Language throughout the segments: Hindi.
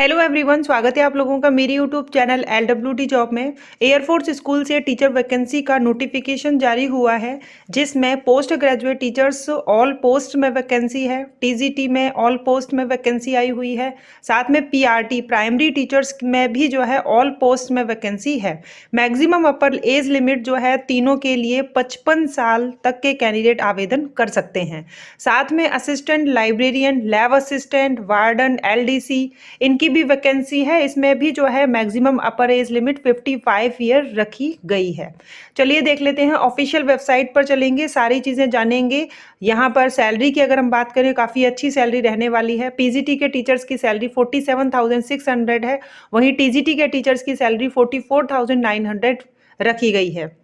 हेलो एवरीवन, स्वागत है आप लोगों का मेरी यूट्यूब चैनल LWT जॉब में। एयरफोर्स स्कूल से टीचर वैकेंसी का नोटिफिकेशन जारी हुआ है, जिसमें post graduate teachers all post में वैकेंसी है। टीजीटी में ऑल पोस्ट में वैकेंसी आई हुई है। साथ में पीआरटी प्राइमरी टीचर्स में भी जो है ऑल पोस्ट में वैकेंसी है। मैक्सिमम अपर एज लिमिट जो है तीनों के लिए 55 साल तक के कैंडिडेट आवेदन कर सकते हैं। साथ में assistant librarian, lab assistant, warden, LDC इनकी भी वैकेंसी है। इसमें भी जो है maximum upper age limit 55 year रखी गई है। चलिए देख लेते हैं, ऑफिशियल वेबसाइट पर चलेंगे, सारी चीज़ें जानेंगे। यहाँ पर सैलरी की अगर हम बात करें, काफ़ी अच्छी सैलरी रहने वाली है। पीजीटी के टीचर्स की सैलरी 47,600 है, वहीं टीजीटी के टीचर्स की सैलरी 44,900 रखी गई है।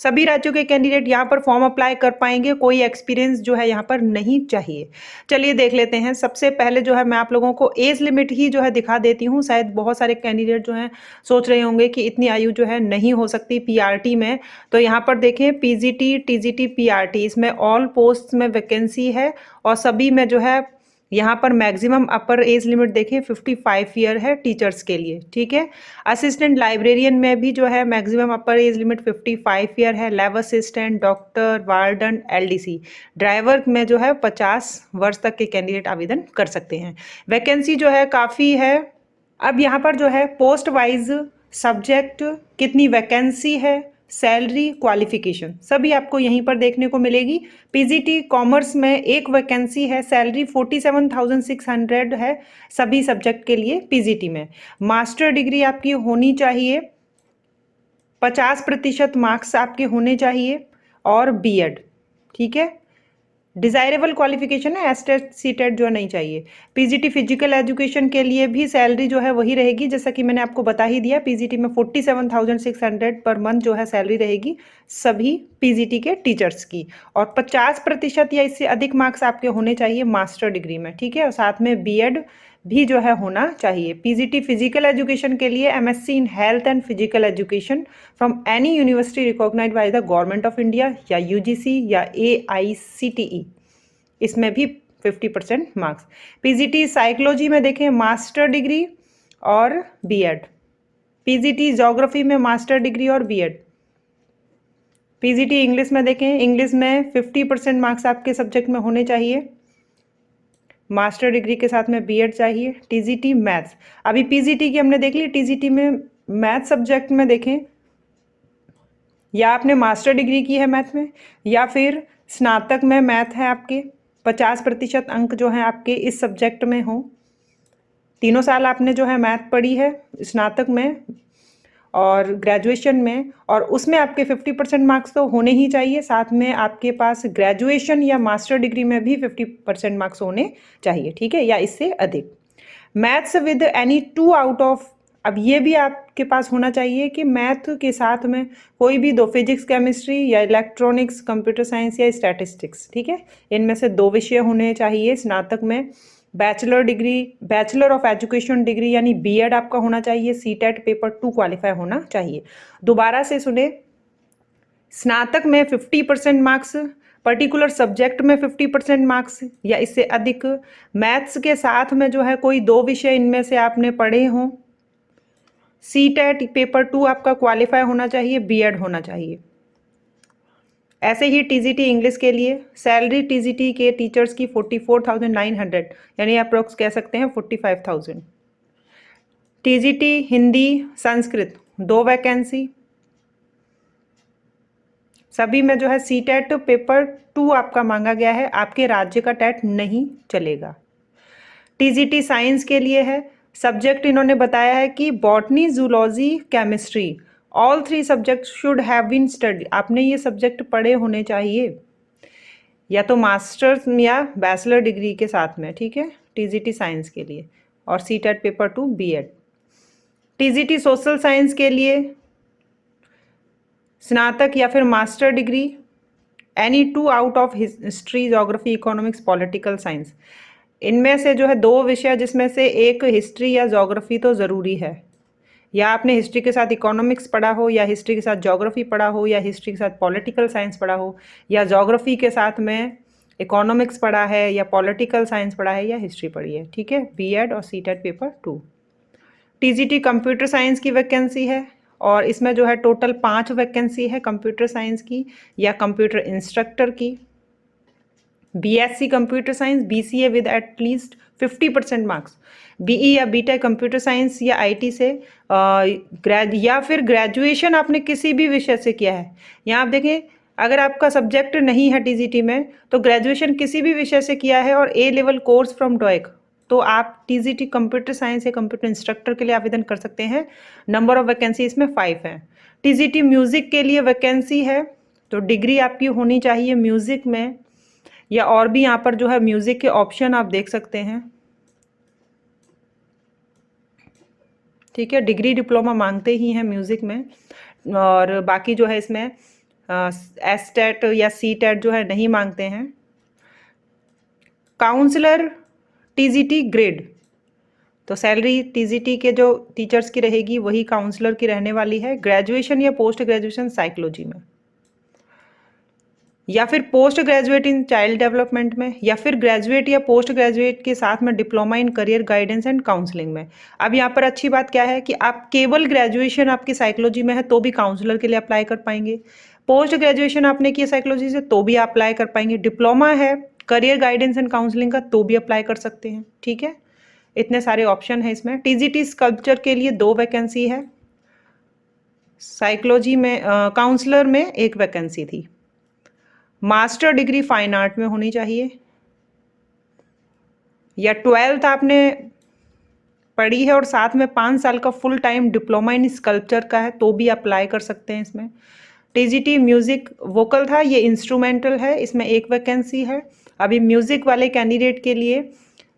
सभी राज्यों के कैंडिडेट यहाँ पर फॉर्म अप्लाई कर पाएंगे, कोई एक्सपीरियंस जो है यहाँ पर नहीं चाहिए। चलिए देख लेते हैं। सबसे पहले जो है मैं आप लोगों को एज लिमिट ही जो है दिखा देती हूँ। शायद बहुत सारे कैंडिडेट जो हैं सोच रहे होंगे कि इतनी आयु जो है नहीं हो सकती पीआरटी में। तो यहाँ पर देखें, पीजीटी, टीजीटी, पीआरटी, इसमें ऑल पोस्ट में वैकेंसी है और सभी में जो है यहाँ पर मैक्सिमम अपर एज लिमिट देखिए 55 ईयर है टीचर्स के लिए। ठीक है। असिस्टेंट लाइब्रेरियन में भी जो है maximum upper age limit 55 year है। Lab assistant, doctor, warden, LDC, driver में जो है 50 वर्ष तक के कैंडिडेट आवेदन कर सकते हैं। वैकेंसी जो है काफ़ी है। अब यहाँ पर जो है पोस्ट वाइज सब्जेक्ट, कितनी वैकेंसी है, सैलरी, क्वालिफिकेशन सभी आपको यहीं पर देखने को मिलेगी। पीजीटी कॉमर्स में एक वैकेंसी है, सैलरी 47,600 है सभी सब्जेक्ट के लिए पीजीटी में। मास्टर डिग्री आपकी होनी चाहिए, 50% मार्क्स आपके होने चाहिए और बीएड। ठीक है। डिज़ायरेबल क्वालिफिकेशन है, एसटेट सीटेट जो नहीं चाहिए। पीजीटी फिजिकल एजुकेशन के लिए भी सैलरी जो है वही रहेगी, जैसा कि मैंने आपको बता ही दिया। पीजीटी में 47,600 पर मंथ जो है सैलरी रहेगी सभी पीजीटी के टीचर्स की, और 50% या इससे अधिक मार्क्स आपके होने चाहिए मास्टर डिग्री में। ठीक है। और साथ में बीएड भी जो है होना चाहिए। पीजीटी फिजिकल एजुकेशन के लिए MSc in health and physical education from any university recognised by the government of India या UGC या AICTE, इसमें भी 50% मार्क्स। पीजीटी साइकोलॉजी में देखें मास्टर डिग्री और बीएड। पीजीटी ज्योग्राफी में मास्टर डिग्री और बीएड। पीजीटी इंग्लिश में देखें, इंग्लिश में 50% मार्क्स आपके सब्जेक्ट में होने चाहिए, मास्टर डिग्री के साथ में बीएड चाहिए। टीजीटी मैथ्स, अभी पीजीटी की हमने देख ली। टीजीटी में मैथ सब्जेक्ट में देखें, या आपने मास्टर डिग्री की है मैथ में या फिर स्नातक में मैथ है आपके, 50% अंक जो हैं आपके इस सब्जेक्ट में हो। 3 साल आपने जो है मैथ पढ़ी है स्नातक में और ग्रेजुएशन में, और उसमें आपके 50% मार्क्स तो होने ही चाहिए। साथ में आपके पास ग्रेजुएशन या मास्टर डिग्री में भी 50% मार्क्स होने चाहिए। ठीक है, या इससे अधिक। Maths with any 2 out of, अब ये भी आपके पास होना चाहिए कि मैथ के साथ में कोई भी 2, फिजिक्स, केमिस्ट्री या इलेक्ट्रॉनिक्स, कंप्यूटर साइंस या स्टैटिस्टिक्स। ठीक है, इनमें से 2 विषय होने चाहिए स्नातक में। Bachelor degree, bachelor of education degree यानी बीएड आपका होना चाहिए। सीटेट पेपर 2 क्वालिफाई होना चाहिए। दोबारा से सुने, स्नातक में 50% मार्क्स, पर्टिकुलर सब्जेक्ट में 50% मार्क्स या इससे अधिक। मैथ्स के साथ में जो है कोई 2 विषय इनमें से आपने पढ़े हों। सीटेट पेपर 2 आपका क्वालिफाई होना चाहिए, बीएड होना चाहिए। ऐसे ही टीजीटी इंग्लिश के लिए सैलरी टीजीटी के टीचर्स की 44,900 यानी अप्रोक्स कह सकते हैं 45,000। टीजीटी हिंदी संस्कृत 2 वैकेंसी, सभी में जो है सीटेट पेपर 2 आपका मांगा गया है, आपके राज्य का टेट नहीं चलेगा। टीजीटी साइंस के लिए है, सब्जेक्ट इन्होंने बताया है कि botany, zoology, chemistry, all 3 subject should have been study. आपने ये सब्जेक्ट पढ़े होने चाहिए या तो मास्टर्स या बैचलर डिग्री के साथ में। ठीक है, टीजीटी साइंस के लिए, और CTET paper 2 BEd. TGT social science के लिए स्नातक या फिर master degree, any 2 out of history, geography, economics, political science. इनमें से जो है 2 विषय, जिसमें से एक हिस्ट्री या ज्योग्राफी तो ज़रूरी है, या आपने हिस्ट्री के साथ इकोनॉमिक्स पढ़ा हो, या हिस्ट्री के साथ ज्योग्राफी पढ़ा हो, या हिस्ट्री के साथ पॉलिटिकल साइंस पढ़ा हो, या ज्योग्राफी के साथ में इकोनॉमिक्स पढ़ा है, या पॉलिटिकल साइंस पढ़ा है, या हिस्ट्री पढ़ी है। ठीक है, बीएड और CTET paper 2। TGT computer science की वैकेंसी है और इसमें जो है टोटल 5 वैकेंसी है कंप्यूटर साइंस की या कंप्यूटर इंस्ट्रक्टर की। BSc computer science, BCA with at least 50% marks, BE या बीटेक कंप्यूटर साइंस या आईटी से या फिर ग्रेजुएशन आपने किसी भी विषय से किया है। यहाँ आप देखें, अगर आपका सब्जेक्ट नहीं है टीजीटी में तो ग्रेजुएशन किसी भी विषय से किया है और ए लेवल कोर्स फ्रॉम डॉइक, तो आप टीजीटी कंप्यूटर साइंस या कंप्यूटर इंस्ट्रक्टर के लिए आवेदन कर सकते हैं। नंबर ऑफ वैकेंसी इसमें 5 है। टीजीटी म्यूजिक के लिए वैकेंसी है, तो डिग्री आपकी होनी चाहिए म्यूजिक में, या और भी यहाँ पर जो है म्यूजिक के ऑप्शन आप देख सकते हैं। ठीक है, डिग्री डिप्लोमा मांगते ही हैं म्यूजिक में, और बाकी जो है इसमें एस टेट या सी टेट जो है नहीं मांगते हैं। काउंसलर टीजीटी ग्रेड, तो सैलरी टीजीटी के जो टीचर्स की रहेगी वही काउंसलर की रहने वाली है। ग्रेजुएशन या पोस्ट ग्रेजुएशन साइकोलॉजी में, या फिर post graduate in child development में, या फिर ग्रेजुएट या पोस्ट ग्रेजुएट के साथ में diploma in career guidance and counselling में। अब यहाँ पर अच्छी बात क्या है कि आप केवल ग्रेजुएशन आपकी साइकोलॉजी में है तो भी काउंसलर के लिए अप्लाई कर पाएंगे, पोस्ट ग्रेजुएशन आपने किया साइकोलॉजी से तो भी आप अप्लाई कर पाएंगे, डिप्लोमा है करियर गाइडेंस एंड काउंसलिंग का तो भी अप्लाई कर सकते हैं। ठीक है, इतने सारे ऑप्शन है इसमें। टीजीटी स्कल्पचर के लिए 2 वैकेंसी है, साइकोलॉजी में काउंसलर में 1 वैकेंसी थी। मास्टर डिग्री फाइन आर्ट में होनी चाहिए, या 12th आपने पढ़ी है और साथ में 5 साल का full time diploma in sculpture का है तो भी अप्लाई कर सकते हैं इसमें। टीजीटी म्यूजिक वोकल था, ये इंस्ट्रूमेंटल है, इसमें 1 वैकेंसी है। अभी म्यूजिक वाले कैंडिडेट के लिए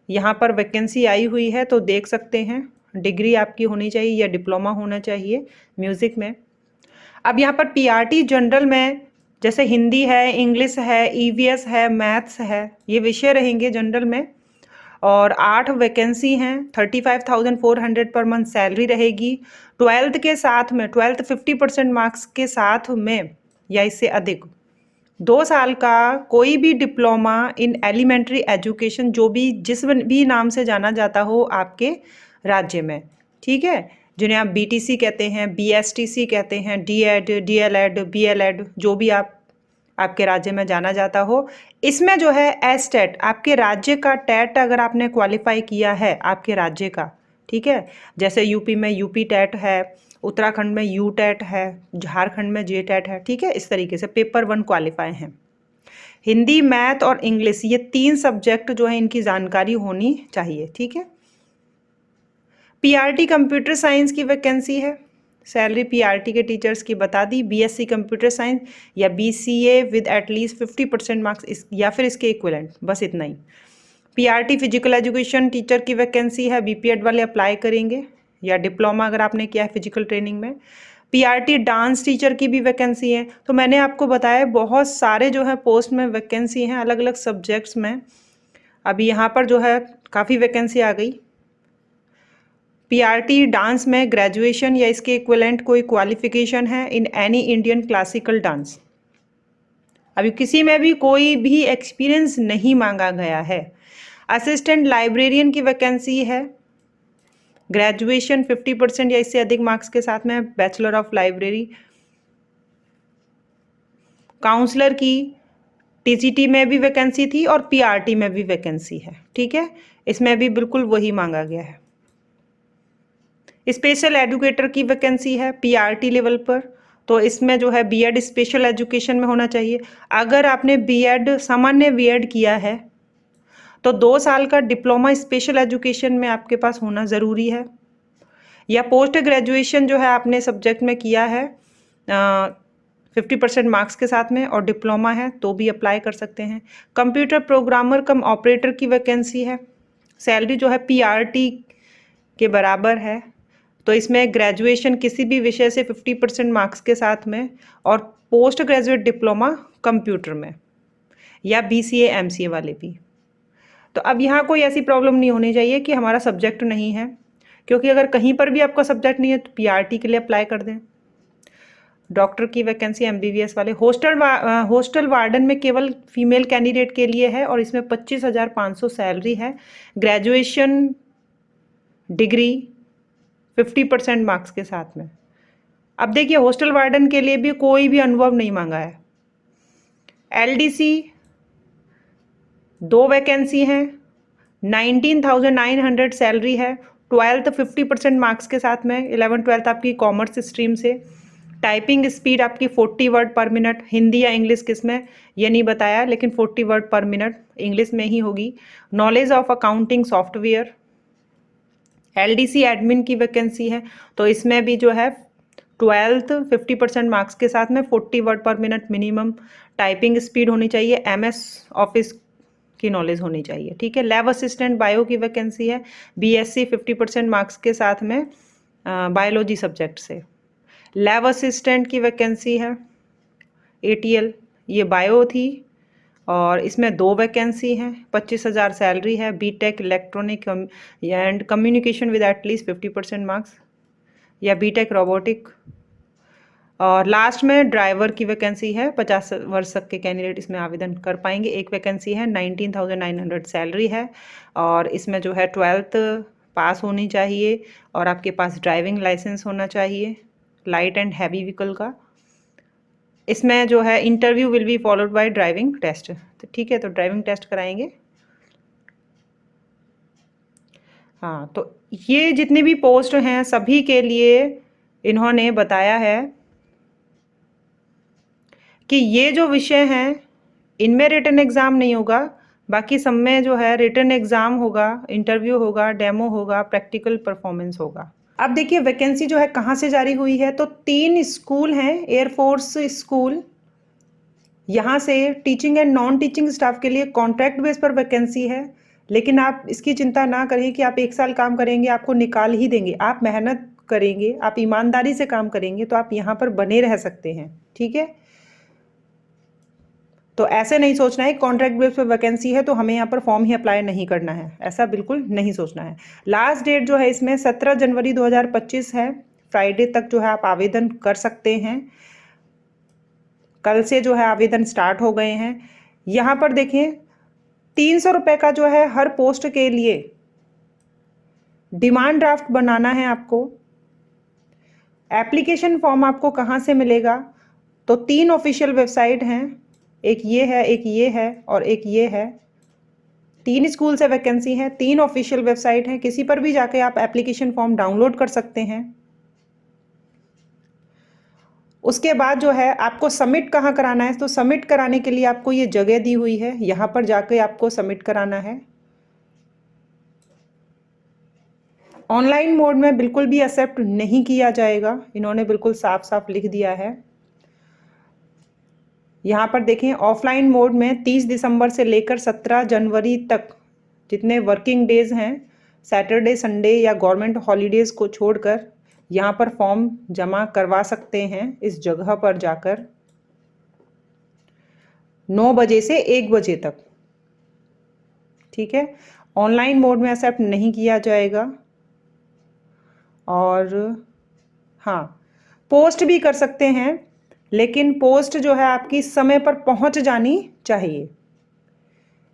यहाँ पर वैकेंसी आई हुई है, तो देख सकते हैं। डिग्री आपकी होनी चाहिए या डिप्लोमा होना चाहिए म्यूजिक में। अब यहाँ पर पीआरटी जनरल में जैसे हिंदी है, इंग्लिश है, ईवीएस है, मैथ्स है, ये विषय रहेंगे जनरल में, और 8 वैकेंसी हैं। 35,400 पर मंथ सैलरी रहेगी। 12th के साथ में, 12th 50% मार्क्स के साथ में या इससे अधिक 2 साल का कोई भी डिप्लोमा इन एलिमेंट्री एजुकेशन, जो भी जिस भी नाम से जाना जाता हो आपके राज्य में, ठीक है, जिन्हें आप बीटीसी कहते हैं, बीएसटीसी कहते हैं, डीएड, डीएलएड, बीएलएड, जो भी आपके राज्य में जाना जाता हो, इसमें जो है एस टेट, आपके राज्य का टेट अगर आपने क्वालिफाई किया है आपके राज्य का, ठीक है, जैसे यूपी में यूपी टेट है, उत्तराखंड में यू टेट है, झारखंड में जे टेट है, ठीक है, इस तरीके से पेपर 1 क्वालिफाई हैं। हिंदी, मैथ और इंग्लिश, ये 3 सब्जेक्ट जो है इनकी जानकारी होनी चाहिए। ठीक है, पीआरटी कंप्यूटर साइंस की वैकेंसी है, सैलरी पीआरटी के टीचर्स की बता दी। बीएससी कंप्यूटर साइंस या बीसीए विद एटलीस्ट 50% मार्क्स या फिर इसके इक्विवेलेंट, बस इतना ही। पीआरटी फिजिकल एजुकेशन टीचर की वैकेंसी है, बीपीएड वाले अप्लाई करेंगे, या डिप्लोमा अगर आपने किया है फिजिकल ट्रेनिंग में। पीआरटी डांस टीचर की भी वैकेंसी है। तो मैंने आपको बताया बहुत सारे जो है पोस्ट में वैकेंसी हैं अलग अलग सब्जेक्ट्स में। अभी यहाँ पर जो है काफ़ी वैकेंसी आ गई। पीआरटी डांस में ग्रेजुएशन या इसके इक्विवेलेंट कोई क्वालिफिकेशन है in any Indian classical dance. अभी किसी में भी कोई भी एक्सपीरियंस नहीं मांगा गया है। असिस्टेंट लाइब्रेरियन की वैकेंसी है, ग्रेजुएशन 50% या इससे अधिक मार्क्स के साथ में, बैचलर ऑफ लाइब्रेरी। काउंसलर की टीजीटी में भी वैकेंसी थी और पीआरटी में भी वैकेंसी है। ठीक है, इसमें भी बिल्कुल वही मांगा गया है। स्पेशल एजुकेटर की वैकेंसी है पीआरटी लेवल पर, तो इसमें जो है बीएड स्पेशल एजुकेशन में होना चाहिए। अगर आपने बीएड सामान्य बीएड किया है तो 2 साल का डिप्लोमा स्पेशल एजुकेशन में आपके पास होना ज़रूरी है, या पोस्ट ग्रेजुएशन जो है आपने सब्जेक्ट में किया है 50% मार्क्स के साथ में और डिप्लोमा है तो भी अप्लाई कर सकते हैं। कंप्यूटर प्रोग्रामर कम ऑपरेटर की वैकेंसी है, सैलरी जो है पीआरटी के बराबर है, तो इसमें ग्रेजुएशन किसी भी विषय से 50% मार्क्स के साथ में और पोस्ट ग्रेजुएट डिप्लोमा कंप्यूटर में, या बीसीए एमसीए वाले भी। तो अब यहाँ कोई ऐसी प्रॉब्लम नहीं होनी चाहिए कि हमारा सब्जेक्ट नहीं है, क्योंकि अगर कहीं पर भी आपका सब्जेक्ट नहीं है तो पीआरटी के लिए अप्लाई कर दें। डॉक्टर की वैकेंसी एमबीबीएस वाले। हॉस्टल वार्डन में केवल फीमेल कैंडिडेट के लिए है और इसमें 25,500 सैलरी है। ग्रेजुएशन डिग्री 50% मार्क्स के साथ में। अब देखिए हॉस्टल वार्डन के लिए भी कोई भी अनुभव नहीं मांगा है। LDC 2 वैकेंसी हैं, 19,900 सैलरी है, 12th 50% मार्क्स के साथ में, 11th-12th आपकी कॉमर्स स्ट्रीम से। टाइपिंग स्पीड आपकी 40 वर्ड पर मिनट, हिंदी या इंग्लिश किस में ये नहीं बताया, लेकिन 40 वर्ड पर मिनट इंग्लिश में ही होगी। Knowledge of accounting software. LDC admin की वैकेंसी है, तो इसमें भी जो है 12th 50% मार्क्स के साथ में 40 वर्ड पर मिनट मिनिमम टाइपिंग स्पीड होनी चाहिए, MS ऑफिस की नॉलेज होनी चाहिए, ठीक है। लैब असिस्टेंट बायो की वैकेंसी है, BSc 50% मार्क्स के साथ में बायोलॉजी सब्जेक्ट से। लैब असिस्टेंट की वैकेंसी है ATL, ये बायो थी और इसमें 2 वैकेंसी हैं, 25,000 सैलरी है। BTech electronic and communication with at least 50% marks या BTech रोबोटिक। और लास्ट में ड्राइवर की वैकेंसी है, 50 वर्ष तक के कैंडिडेट इसमें आवेदन कर पाएंगे। एक वैकेंसी है, 19,900 सैलरी है और इसमें जो है 12th पास होनी चाहिए और आपके पास ड्राइविंग लाइसेंस होना चाहिए लाइट एंड हैवी व्हीकल का। इसमें जो है interview will be followed by driving test, तो ठीक है, तो ड्राइविंग टेस्ट कराएंगे। हाँ, तो ये जितनी भी पोस्ट हैं सभी के लिए इन्होंने बताया है कि ये जो विषय हैं इनमें रिटन एग्ज़ाम नहीं होगा, बाकी सब में जो है रिटन एग्ज़ाम होगा, इंटरव्यू होगा, डेमो होगा, प्रैक्टिकल परफॉर्मेंस होगा। अब देखिए वैकेंसी जो है कहाँ से जारी हुई है, तो 3 स्कूल हैं, एयरफोर्स स्कूल, यहाँ से teaching and non teaching staff के लिए कॉन्ट्रैक्ट बेस पर वैकेंसी है। लेकिन आप इसकी चिंता ना करें कि आप 1 साल काम करेंगे आपको निकाल ही देंगे। आप मेहनत करेंगे, आप ईमानदारी से काम करेंगे तो आप यहाँ पर बने रह सकते हैं, ठीक है। तो ऐसे नहीं सोचना है कॉन्ट्रैक्ट बेस पर वैकेंसी है तो हमें यहाँ पर फॉर्म ही अप्लाई नहीं करना है, ऐसा बिल्कुल नहीं सोचना है। लास्ट डेट जो है इसमें 17 जनवरी 2025 है, फ्राइडे तक जो है आप आवेदन कर सकते हैं। कल से जो है आवेदन स्टार्ट हो गए हैं। यहाँ पर देखें 300 रुपये का जो है हर पोस्ट के लिए डिमांड ड्राफ्ट बनाना है आपको। एप्लीकेशन फॉर्म आपको कहाँ से मिलेगा, तो 3 ऑफिशियल वेबसाइट हैं, एक ये है, एक ये है और एक ये है। 3 स्कूल से वैकेंसी है, 3 ऑफिशियल वेबसाइट हैं, किसी पर भी जाके आप एप्लीकेशन फॉर्म डाउनलोड कर सकते हैं। उसके बाद जो है आपको सबमिट कहाँ कराना है, तो सबमिट कराने के लिए आपको ये जगह दी हुई है, यहाँ पर जाके आपको सबमिट कराना है। ऑनलाइन मोड में बिल्कुल भी एक्सेप्ट नहीं किया जाएगा, इन्होंने बिल्कुल साफ साफ लिख दिया है। यहाँ पर देखें ऑफलाइन मोड में 30 दिसंबर से लेकर 17 जनवरी तक जितने वर्किंग डेज हैं, सैटरडे संडे या गवर्नमेंट हॉलीडेज़ को छोड़कर यहाँ पर फॉर्म जमा करवा सकते हैं इस जगह पर जाकर 9 बजे से 1 बजे तक, ठीक है। ऑनलाइन मोड में एक्सेप्ट नहीं किया जाएगा। और हाँ, पोस्ट भी कर सकते हैं, लेकिन पोस्ट जो है आपकी समय पर पहुंच जानी चाहिए,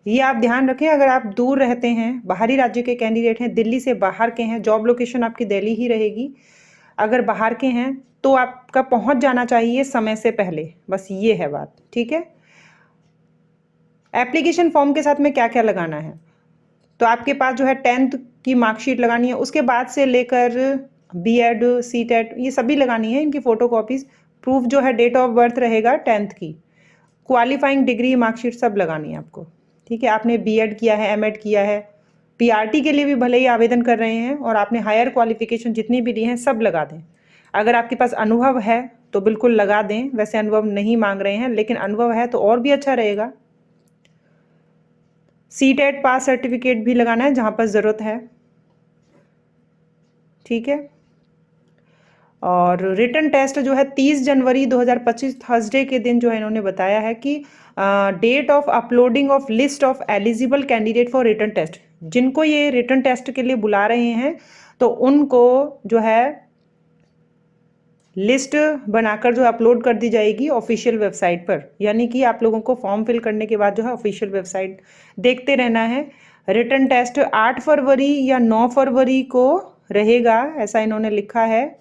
ये आप ध्यान रखें। अगर आप दूर रहते हैं, बाहरी राज्य के कैंडिडेट हैं, दिल्ली से बाहर के हैं, जॉब लोकेशन आपकी दिल्ली ही रहेगी, अगर बाहर के हैं तो आपका पहुंच जाना चाहिए समय से पहले, बस ये है बात, ठीक है। एप्लीकेशन फॉर्म के साथ में क्या क्या लगाना है, तो आपके पास जो है 10th की मार्कशीट लगानी है, उसके बाद से लेकर BEd CTET ये सभी लगानी है, इनकी फ़ोटोकॉपीज़, प्रूफ जो है डेट ऑफ बर्थ रहेगा 10th की, क्वालिफाइंग डिग्री मार्कशीट सब लगानी है आपको, ठीक है। आपने BEd किया है, MEd किया है, PRT के लिए भी भले ही आवेदन कर रहे हैं और आपने हायर क्वालिफिकेशन जितनी भी ली हैं सब लगा दें। अगर आपके पास अनुभव है तो बिल्कुल लगा दें, वैसे अनुभव नहीं मांग रहे हैं, लेकिन अनुभव है तो और भी अच्छा रहेगा। CTET पास सर्टिफिकेट भी लगाना है जहाँ पर ज़रूरत है, ठीक है। और रिटन टेस्ट जो है 30 जनवरी 2025 थर्सडे के दिन जो है इन्होंने बताया है कि date of uploading of list of eligible candidate for written test, जिनको ये रिटन टेस्ट के लिए बुला रहे हैं तो उनको जो है लिस्ट बनाकर जो अपलोड कर दी जाएगी ऑफिशियल वेबसाइट पर, यानी कि आप लोगों को फॉर्म फिल करने के बाद जो है ऑफिशियल वेबसाइट देखते रहना है। रिटन टेस्ट 8 फरवरी या 9 फरवरी को रहेगा, ऐसा इन्होंने लिखा है।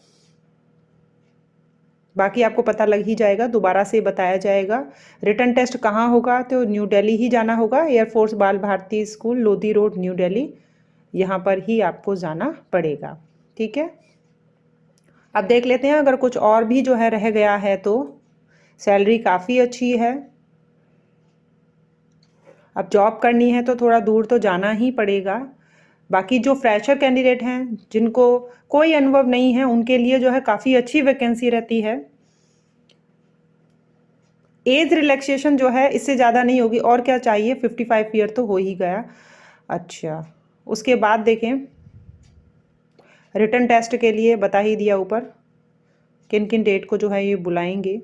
बाकी आपको पता लग ही जाएगा, दोबारा से बताया जाएगा। रिटन टेस्ट कहाँ होगा, तो न्यू दिल्ली ही जाना होगा, air force Bal Bharati school, Lodhi road, new Delhi, यहाँ पर ही आपको जाना पड़ेगा। ठीक है, अब देख लेते हैं अगर कुछ और भी जो है रह गया है तो। सैलरी काफ़ी अच्छी है। अब जॉब करनी है तो थोड़ा दूर तो जाना ही पड़ेगा। बाकी जो फ्रेशर कैंडिडेट हैं जिनको कोई अनुभव नहीं है उनके लिए जो है काफ़ी अच्छी वैकेंसी रहती है। एज रिलैक्सेशन जो है इससे ज़्यादा नहीं होगी, और क्या चाहिए, 55 ईयर तो हो ही गया। अच्छा, उसके बाद देखें, रिटन टेस्ट के लिए बता ही दिया ऊपर किन किन डेट को जो है ये बुलाएंगे।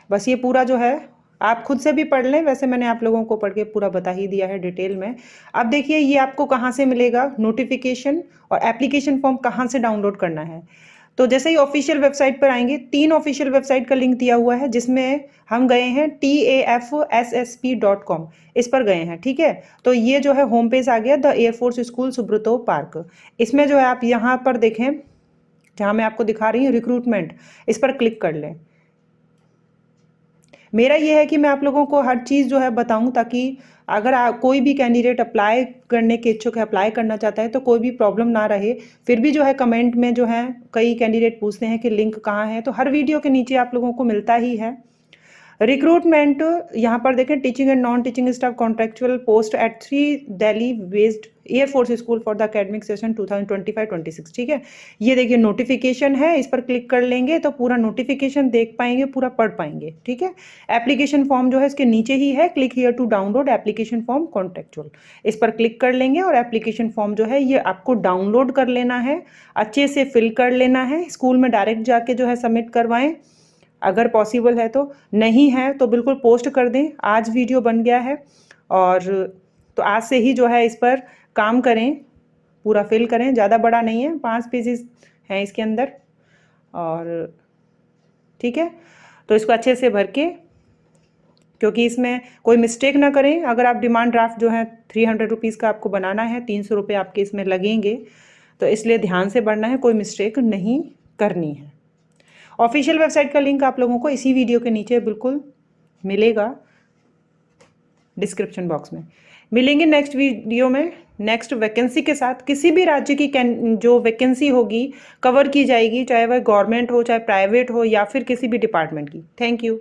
बस ये पूरा जो है आप खुद से भी पढ़ लें, वैसे मैंने आप लोगों को पढ़ के पूरा बता ही दिया है डिटेल में। अब देखिए ये आपको कहाँ से मिलेगा नोटिफिकेशन, और एप्लीकेशन फॉर्म कहाँ से डाउनलोड करना है। तो जैसे ही ऑफिशियल वेबसाइट पर आएंगे, 3 ऑफिशियल वेबसाइट का लिंक दिया हुआ है जिसमें हम गए हैं TAFSSP.com, इस पर गए हैं। ठीक है, तो ये जो है होम पेज आ गया, the air force school Subroto park. इसमें जो है आप यहाँ पर देखें, जहाँ मैं आपको दिखा रही हूँ रिक्रूटमेंट, इस पर क्लिक कर लें। मेरा ये है कि मैं आप लोगों को हर चीज़ जो है बताऊं, ताकि अगर कोई भी कैंडिडेट अप्लाई करने के इच्छुक है, अप्लाई करना चाहता है, तो कोई भी प्रॉब्लम ना रहे। फिर भी जो है कमेंट में जो है कई कैंडिडेट पूछते हैं कि लिंक कहाँ है, तो हर वीडियो के नीचे आप लोगों को मिलता ही है। रिक्रूटमेंट यहाँ पर देखें, teaching and non teaching staff contractual post at 3 Delhi based air force school for the academic session 2025-26। ठीक है, ये देखिए नोटिफिकेशन है, इस पर क्लिक कर लेंगे तो पूरा नोटिफिकेशन देख पाएंगे, पूरा पढ़ पाएंगे। ठीक है, एप्लीकेशन फॉर्म जो है इसके नीचे ही है, click here to download application form contractual, इस पर क्लिक कर लेंगे और एप्लीकेशन फॉर्म जो है ये आपको डाउनलोड कर लेना है, अच्छे से फिल कर लेना है, स्कूल में डायरेक्ट जाके जो है सबमिट करवाएं अगर पॉसिबल है तो, नहीं है तो बिल्कुल पोस्ट कर दें। आज वीडियो बन गया है और तो आज से ही जो है इस पर काम करें, पूरा फिल करें, ज़्यादा बड़ा नहीं है, 5 पेजेस हैं इसके अंदर। और ठीक है, तो इसको अच्छे से भर के, क्योंकि इसमें कोई मिस्टेक ना करें। अगर आप डिमांड ड्राफ्ट जो है 300 रुपीज़ का आपको बनाना है, 300 रुपये आपके इसमें लगेंगे, तो इसलिए ध्यान से बढ़ना है, कोई मिस्टेक नहीं करनी है। ऑफिशियल वेबसाइट का लिंक आप लोगों को इसी वीडियो के नीचे बिल्कुल मिलेगा, डिस्क्रिप्शन बॉक्स में मिलेंगे। नेक्स्ट वीडियो में नेक्स्ट वैकेंसी के साथ, किसी भी राज्य की जो वैकेंसी होगी कवर की जाएगी, चाहे वह गवर्नमेंट हो, चाहे प्राइवेट हो, या फिर किसी भी डिपार्टमेंट की। Thank you.